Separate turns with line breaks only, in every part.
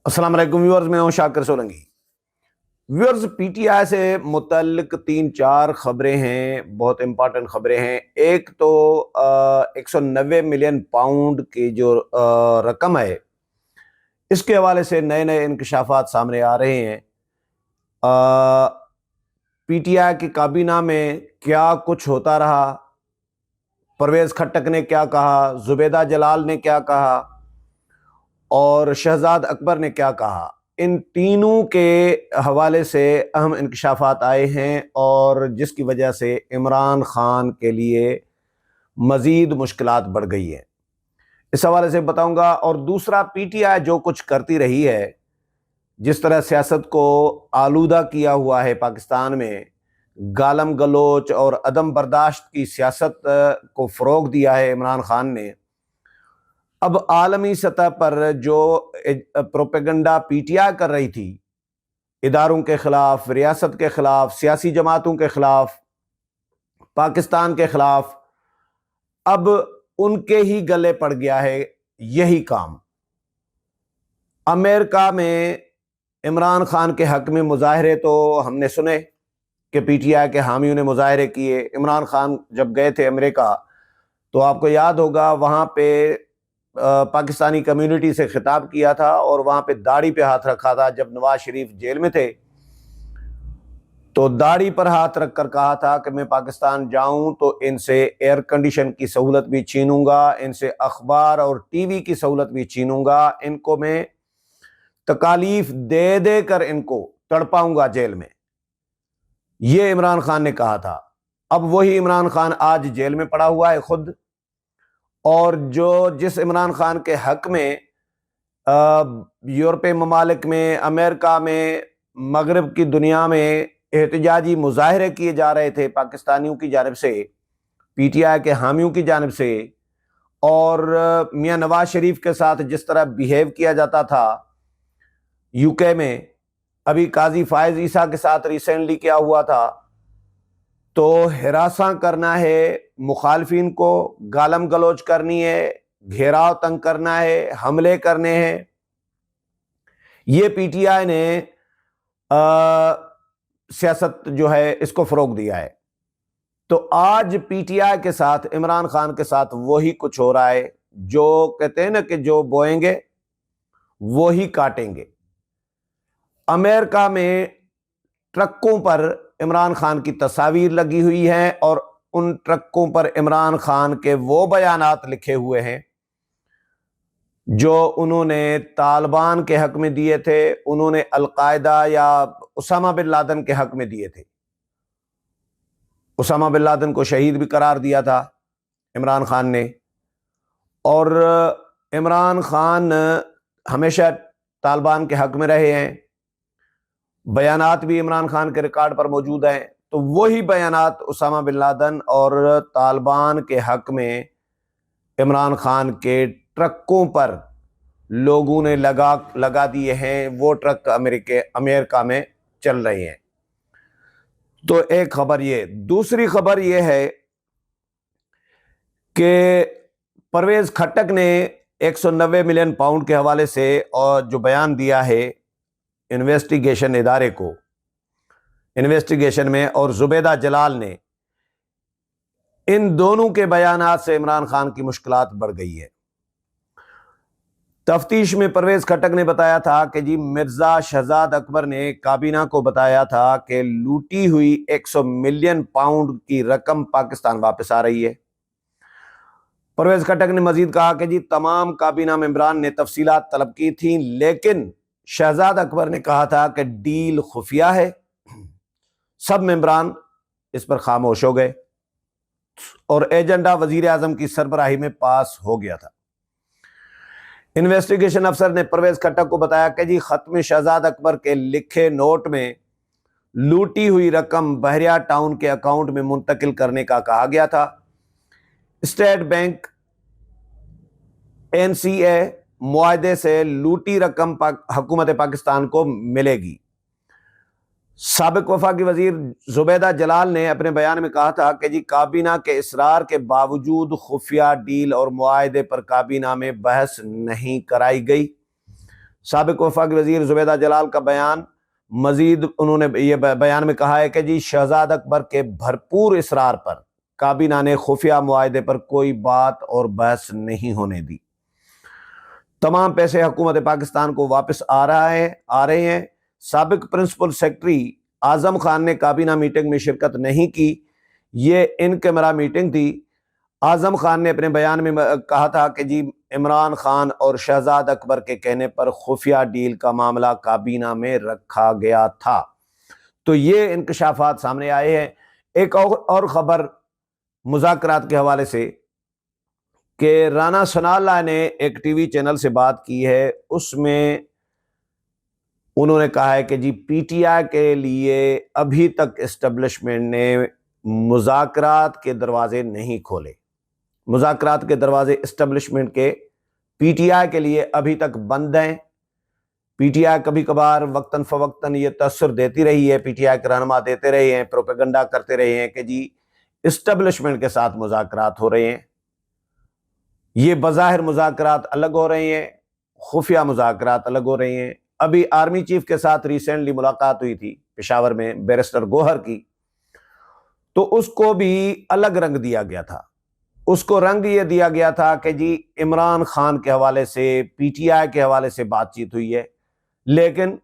السلام علیکم ویورز، میں ہوں Shakir Solangi. Viewers, P T I سے متعلق 3-4 خبریں ہیں، بہت امپارٹنٹ خبریں ہیں۔ ایک تو 190 ملین پاؤنڈ کی جو رقم ہے، اس کے حوالے سے نئے نئے انکشافات سامنے آ رہے ہیں۔ پی ٹی آئی کی کابینہ میں کیا کچھ ہوتا رہا، پرویز خٹک نے کیا کہا، زبیدہ جلال نے کیا کہا اور شہزاد اکبر نے کیا کہا، ان تینوں کے حوالے سے اہم انکشافات آئے ہیں، اور جس کی وجہ سے عمران خان کے لیے مزید مشکلات بڑھ گئی ہیں۔ اس حوالے سے بتاؤں گا۔ اور دوسرا، پی ٹی آئی جو کچھ کرتی رہی ہے، جس طرح سیاست کو آلودہ کیا ہوا ہے پاکستان میں، گالم گلوچ اور عدم برداشت کی سیاست کو فروغ دیا ہے عمران خان نے، اب عالمی سطح پر جو پروپیگنڈا پی ٹی آئی کر رہی تھی اداروں کے خلاف، ریاست کے خلاف، سیاسی جماعتوں کے خلاف، پاکستان کے خلاف، اب ان کے ہی گلے پڑ گیا ہے یہی کام۔ امریکہ میں عمران خان کے حق میں مظاہرے تو ہم نے سنے کہ پی ٹی آئی کے حامیوں نے مظاہرے کیے۔ عمران خان جب گئے تھے امریکہ تو آپ کو یاد ہوگا وہاں پہ پاکستانی کمیونٹی سے خطاب کیا تھا، اور وہاں پہ داڑھی پہ ہاتھ رکھا تھا۔ جب نواز شریف جیل میں تھے تو داڑھی پر ہاتھ رکھ کر کہا تھا کہ میں پاکستان جاؤں تو ان سے ایئر کنڈیشن کی سہولت بھی چھینوں گا، ان سے اخبار اور ٹی وی کی سہولت بھی چھینوں گا، ان کو میں تکالیف دے دے کر ان کو تڑپاؤں گا جیل میں، یہ عمران خان نے کہا تھا۔ اب وہی عمران خان آج جیل میں پڑا ہوا ہے خود، اور جس عمران خان کے حق میں یورپی ممالک میں، امریکہ میں، مغرب کی دنیا میں احتجاجی مظاہرے کیے جا رہے تھے پاکستانیوں کی جانب سے، پی ٹی آئی کے حامیوں کی جانب سے، اور میاں نواز شریف کے ساتھ جس طرح بیہیو کیا جاتا تھا یو کے میں، ابھی قاضی فائز عیسیٰ کے ساتھ ریسنٹلی کیا ہوا تھا، تو ہراساں کرنا ہے مخالفین کو، گالم گلوچ کرنی ہے، گھیراؤ تنگ کرنا ہے، حملے کرنے ہیں، یہ پی ٹی آئی نے سیاست جو ہے اس کو فروغ دیا ہے۔ تو آج پی ٹی آئی کے ساتھ، عمران خان کے ساتھ وہی کچھ ہو رہا ہے، جو کہتے ہیں نا کہ جو بوئیں گے وہی کاٹیں گے۔ امریکہ میں ٹرکوں پر عمران خان کی تصاویر لگی ہوئی ہیں، اور ان ٹرکوں پر عمران خان کے وہ بیانات لکھے ہوئے ہیں جو انہوں نے طالبان کے حق میں دیے تھے، انہوں نے القاعدہ یا اسامہ بن لادن کے حق میں دیے تھے۔ اسامہ بن لادن کو شہید بھی قرار دیا تھا عمران خان نے، اور عمران خان ہمیشہ طالبان کے حق میں رہے ہیں، بیانات بھی عمران خان کے ریکارڈ پر موجود ہیں۔ تو وہی بیانات اسامہ بن لادن اور طالبان کے حق میں عمران خان کے ٹرکوں پر لوگوں نے لگا دیے ہیں، وہ ٹرک امریکہ میں چل رہے ہیں۔ تو ایک خبر یہ۔ دوسری خبر یہ ہے کہ پرویز خٹک نے 190 ملین پاؤنڈ کے حوالے سے اور جو بیان دیا ہے انویسٹیگیشن ادارے کو، انویسٹیگیشن میں، اور زبیدہ جلال نے، ان دونوں کے بیانات سے عمران خان کی مشکلات بڑھ گئی ہے۔ تفتیش میں پرویز خٹک نے بتایا تھا کہ جی مرزا شہزاد اکبر نے کابینہ کو بتایا تھا کہ لوٹی ہوئی 100 ملین پاؤنڈ کی رقم پاکستان واپس آ رہی ہے۔ پرویز خٹک نے مزید کہا کہ جی تمام کابینہ ممبران نے تفصیلات طلب کی تھیں، لیکن شہزاد اکبر نے کہا تھا کہ ڈیل خفیہ ہے۔ سب ممبران اس پر خاموش ہو گئے، اور ایجنڈا وزیر اعظم کی سربراہی میں پاس ہو گیا تھا۔ انویسٹیگیشن افسر نے پرویز خٹک کو بتایا کہ جی ختم شہزاد اکبر کے لکھے نوٹ میں لوٹی ہوئی رقم بحریہ ٹاؤن کے اکاؤنٹ میں منتقل کرنے کا کہا گیا تھا۔ اسٹیٹ بینک NCA معاہدے سے لوٹی رقم حکومت پاکستان کو ملے گی۔ سابق وفاقی وزیر زبیدہ جلال نے اپنے بیان میں کہا تھا کہ جی کابینہ کے اصرار کے باوجود خفیہ ڈیل اور معاہدے پر کابینہ میں بحث نہیں کرائی گئی۔ سابق وفاقی وزیر زبیدہ جلال کا بیان، مزید انہوں نے یہ بیان میں کہا ہے کہ جی شہزاد اکبر کے بھرپور اصرار پر کابینہ نے خفیہ معاہدے پر کوئی بات اور بحث نہیں ہونے دی۔ تمام پیسے حکومت پاکستان کو واپس آ رہے ہیں۔ سابق پرنسپل سیکرٹری اعظم خان نے کابینہ میٹنگ میں شرکت نہیں کی، یہ ان کیمرہ میٹنگ تھی۔ اعظم خان نے اپنے بیان میں کہا تھا کہ جی عمران خان اور شہزاد اکبر کے کہنے پر خفیہ ڈیل کا معاملہ کابینہ میں رکھا گیا تھا۔ تو یہ انکشافات سامنے آئے ہیں۔ ایک اور خبر مذاکرات کے حوالے سے کہ رانا ثناء اللہ نے ایک ٹی وی چینل سے بات کی ہے، اس میں انہوں نے کہا ہے کہ جی پی ٹی آئی کے لیے ابھی تک اسٹیبلشمنٹ نے مذاکرات کے دروازے نہیں کھولے۔ مذاکرات کے دروازے اسٹیبلشمنٹ کے پی ٹی آئی کے لیے ابھی تک بند ہیں۔ پی ٹی آئی کبھی کبھار وقتاً فوقتاً یہ تاثر دیتی رہی ہے، پی ٹی آئی کے رہنما دیتے رہے ہیں، پروپیگنڈا کرتے رہے ہیں کہ جی اسٹیبلشمنٹ کے ساتھ مذاکرات ہو رہے ہیں۔ یہ بظاہر مذاکرات الگ ہو رہے ہیں، خفیہ مذاکرات الگ ہو رہے ہیں۔ ابھی آرمی چیف کے ساتھ ریسنٹلی ملاقات ہوئی تھی پشاور میں بیرسٹر گوہر کی، تو اس کو بھی الگ رنگ دیا گیا تھا۔ اس کو رنگ یہ دیا گیا تھا کہ جی عمران خان کے حوالے سے، پی ٹی آئی کے حوالے سے بات چیت ہوئی ہے، لیکن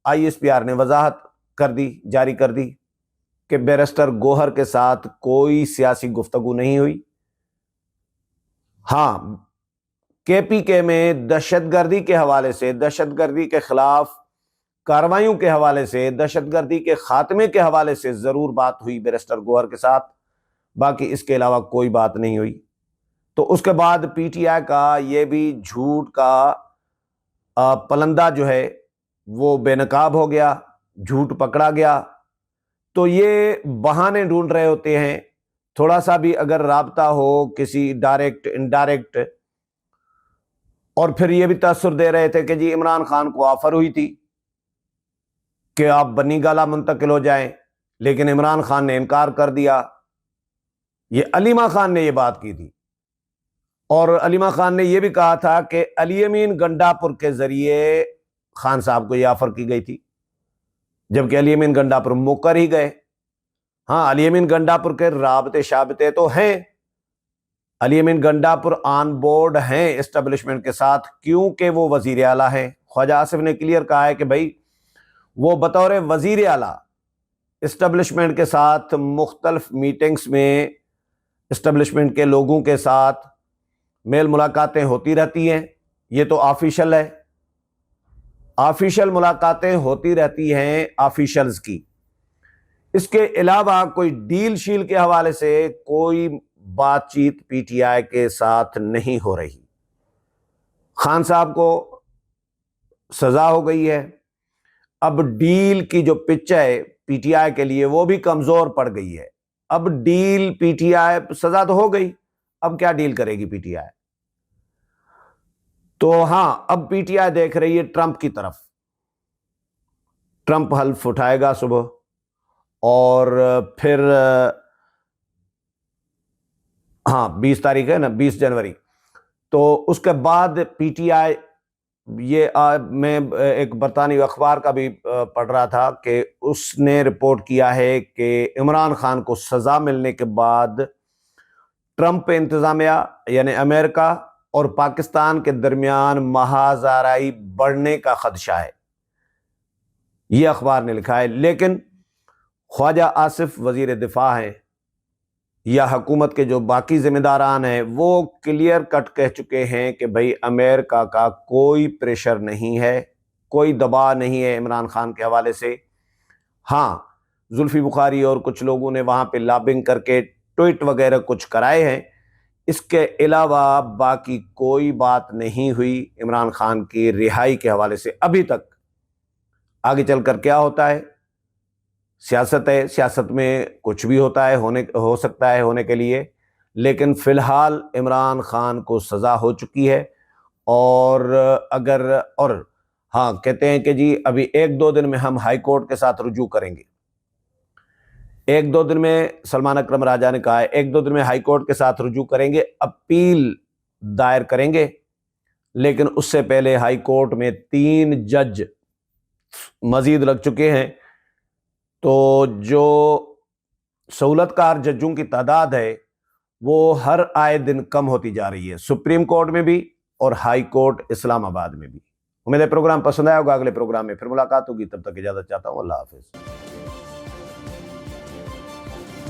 آئی ایس پی آر نے وضاحت جاری کر دی کہ بیرسٹر گوہر کے ساتھ کوئی سیاسی گفتگو نہیں ہوئی۔ ہاں، کے پی کے میں دہشت گردی کے حوالے سے، دہشت گردی کے خلاف کارروائیوں کے حوالے سے، دہشت گردی کے خاتمے کے حوالے سے ضرور بات ہوئی بیرسٹر گوہر کے ساتھ، باقی اس کے علاوہ کوئی بات نہیں ہوئی۔ تو اس کے بعد پی ٹی آئی کا یہ بھی جھوٹ کا پلندہ جو ہے وہ بے نقاب ہو گیا، جھوٹ پکڑا گیا۔ تو یہ بہانے ڈھونڈ رہے ہوتے ہیں، تھوڑا سا بھی اگر رابطہ ہو کسی ڈائریکٹ انڈائریکٹ، اور پھر یہ بھی تاثر دے رہے تھے کہ جی عمران خان کو آفر ہوئی تھی کہ آپ بنی گالہ منتقل ہو جائیں، لیکن عمران خان نے انکار کر دیا۔ یہ علیمہ خان نے یہ بات کی تھی، اور علیمہ خان نے یہ بھی کہا تھا کہ علی امین گنڈاپور کے ذریعے خان صاحب کو یہ آفر کی گئی تھی، جبکہ علی امین گنڈاپور مکر ہی گئے۔ ہاں، علی امین گنڈاپور کے رابطے شابطے تو ہیں، علی امین گنڈاپور آن بورڈ ہیں اسٹیبلشمنٹ کے ساتھ، کیونکہ وہ وزیر اعلیٰ ہیں۔ خواجہ آصف نے کلیئر کہا ہے کہ بھائی وہ بطور وزیر اعلیٰ اسٹیبلشمنٹ کے ساتھ مختلف میٹنگز میں اسٹیبلشمنٹ کے لوگوں کے ساتھ میل ملاقاتیں ہوتی رہتی ہیں، یہ تو آفیشل ہے، آفیشل ملاقاتیں ہوتی رہتی ہیں آفیشلز کی۔ اس کے علاوہ کوئی ڈیل شیل کے حوالے سے کوئی بات چیت پی ٹی آئی کے ساتھ نہیں ہو رہی۔ خان صاحب کو سزا ہو گئی ہے، اب ڈیل کی جو پچ ہے پی ٹی آئی کے لیے وہ بھی کمزور پڑ گئی ہے۔ اب ڈیل پی ٹی آئی، سزا تو ہو گئی، اب کیا ڈیل کرے گی پی ٹی آئی؟ تو ہاں، اب پی ٹی آئی دیکھ رہی ہے ٹرمپ کی طرف۔ ٹرمپ حلف اٹھائے گا صبح، اور پھر 20 تاریخ ہے نا، 20 جنوری، تو اس کے بعد پی ٹی آئی، یہ میں ایک برطانوی اخبار کا بھی پڑھ رہا تھا کہ اس نے رپورٹ کیا ہے کہ عمران خان کو سزا ملنے کے بعد ٹرمپ انتظامیہ یعنی امریکہ اور پاکستان کے درمیان محاذ آرائی بڑھنے کا خدشہ ہے، یہ اخبار نے لکھا ہے۔ لیکن خواجہ آصف وزیر دفاع ہیں یا حکومت کے جو باقی ذمہ داران ہیں، وہ کلیئر کٹ کہہ چکے ہیں کہ بھئی امریکہ کا کوئی پریشر نہیں ہے، کوئی دباؤ نہیں ہے عمران خان کے حوالے سے۔ ہاں، زلفی بخاری اور کچھ لوگوں نے وہاں پہ لابنگ کر کے ٹویٹ وغیرہ کچھ کرائے ہیں، اس کے علاوہ باقی کوئی بات نہیں ہوئی عمران خان کی رہائی کے حوالے سے ابھی تک۔ آگے چل کر کیا ہوتا ہے، سیاست ہے، سیاست میں کچھ بھی ہوتا ہے، ہو سکتا ہے ہونے کے لیے، لیکن فی الحال عمران خان کو سزا ہو چکی ہے۔ اور ہاں، کہتے ہیں کہ جی ابھی 1-2 دن میں ہم ہائی کورٹ کے ساتھ رجوع کریں گے، 1-2 دن میں، سلمان اکرم راجہ نے کہا ہے 1-2 دن میں ہائی کورٹ کے ساتھ رجوع کریں گے، اپیل دائر کریں گے، لیکن اس سے پہلے ہائی کورٹ میں 3 جج مزید لگ چکے ہیں، تو جو سہولت کار ججوں کی تعداد ہے وہ ہر آئے دن کم ہوتی جا رہی ہے، سپریم کورٹ میں بھی اور ہائی کورٹ اسلام آباد میں بھی۔ امید ہے پروگرام پسند آیا ہوگا، اگلے پروگرام میں پھر ملاقات ہوگی، تب تک اجازت چاہتا ہوں، اللہ حافظ۔